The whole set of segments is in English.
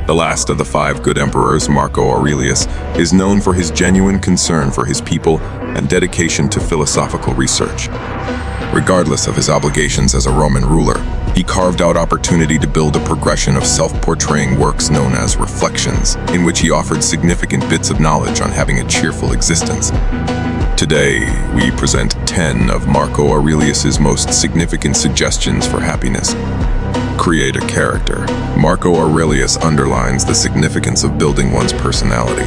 The last of the 5 good emperors, Marco Aurelius, is known for his genuine concern for his people and dedication to philosophical research. Regardless of his obligations as a Roman ruler, he carved out opportunity to build a progression of self-portraying works known as reflections, in which he offered significant bits of knowledge on having a cheerful existence. Today, we present 10 of Marco Aurelius's most significant suggestions for happiness. Create a character. Marco Aurelius underlines the significance of building one's personality.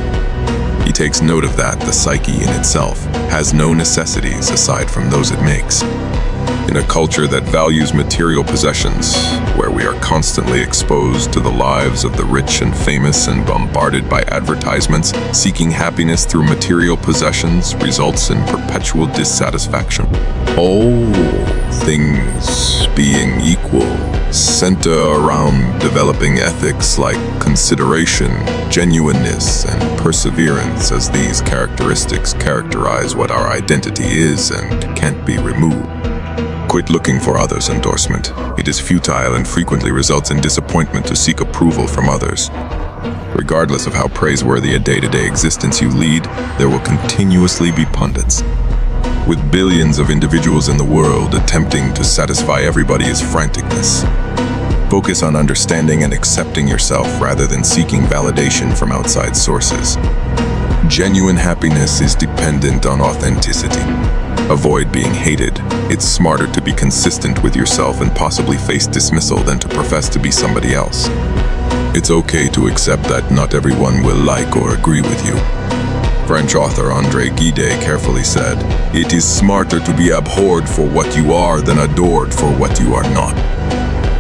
He takes note of that the psyche in itself has no necessities aside from those it makes. In a culture that values material possessions, where we are constantly exposed to the lives of the rich and famous and bombarded by advertisements, seeking happiness through material possessions results in perpetual dissatisfaction. All things being equal, center around developing ethics like consideration, genuineness, and perseverance, as these characteristics characterize what our identity is and can't be removed. Quit looking for others' endorsement. It is futile and frequently results in disappointment to seek approval from others. Regardless of how praiseworthy a day-to-day existence you lead, there will continuously be pundits. With billions of individuals in the world attempting to satisfy everybody's franticness, focus on understanding and accepting yourself rather than seeking validation from outside sources. Genuine happiness is dependent on authenticity. Avoid being hated. It's smarter to be consistent with yourself and possibly face dismissal than to profess to be somebody else. It's okay to accept that not everyone will like or agree with you. French author André Gide carefully said, "It is smarter to be abhorred for what you are than adored for what you are not."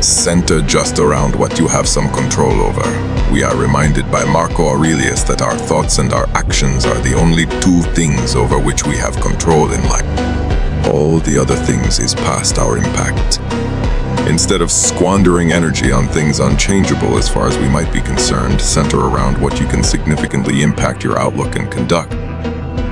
Center just around what you have some control over. We are reminded by Marco Aurelius that our thoughts and our actions are the only 2 things over which we have control in life. All the other things is past our impact. Instead of squandering energy on things unchangeable as far as we might be concerned, center around what you can significantly impact your outlook and conduct.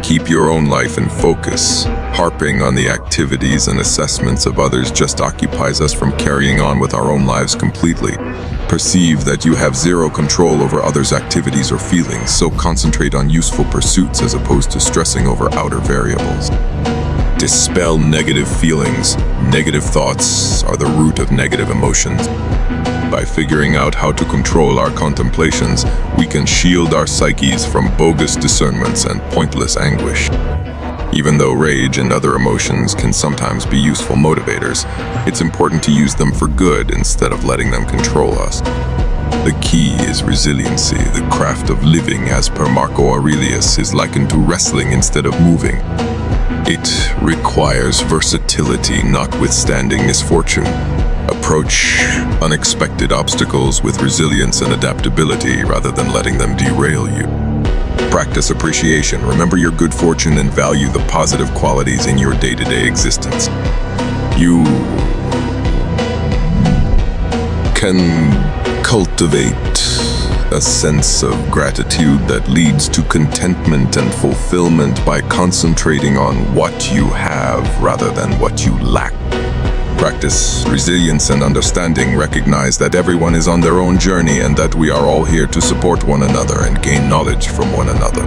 Keep your own life in focus. Harping on the activities and assessments of others just occupies us from carrying on with our own lives completely. Perceive that you have zero control over others' activities or feelings, so concentrate on useful pursuits as opposed to stressing over outer variables. Dispel negative feelings. Negative thoughts are the root of negative emotions. By figuring out how to control our contemplations, we can shield our psyches from bogus discernments and pointless anguish. Even though rage and other emotions can sometimes be useful motivators, it's important to use them for good instead of letting them control us. The key is resiliency. The craft of living, as per Marco Aurelius, is likened to wrestling instead of moving. It requires versatility, notwithstanding misfortune. Approach unexpected obstacles with resilience and adaptability rather than letting them derail you. Practice appreciation. Remember your good fortune and value the positive qualities in your day-to-day existence. You can cultivate a sense of gratitude that leads to contentment and fulfillment by concentrating on what you have rather than what you lack. Practice resilience and understanding. Recognize that everyone is on their own journey and that we are all here to support one another and gain knowledge from one another.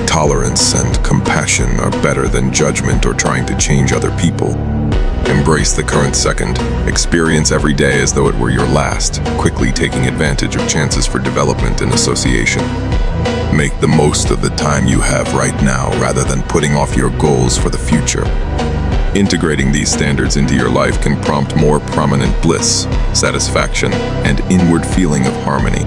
Tolerance and compassion are better than judgment or trying to change other people. Embrace the current second. Experience every day as though it were your last, quickly taking advantage of chances for development and association. Make the most of the time you have right now rather than putting off your goals for the future. Integrating these standards into your life can prompt more prominent bliss, satisfaction, and inward feeling of harmony.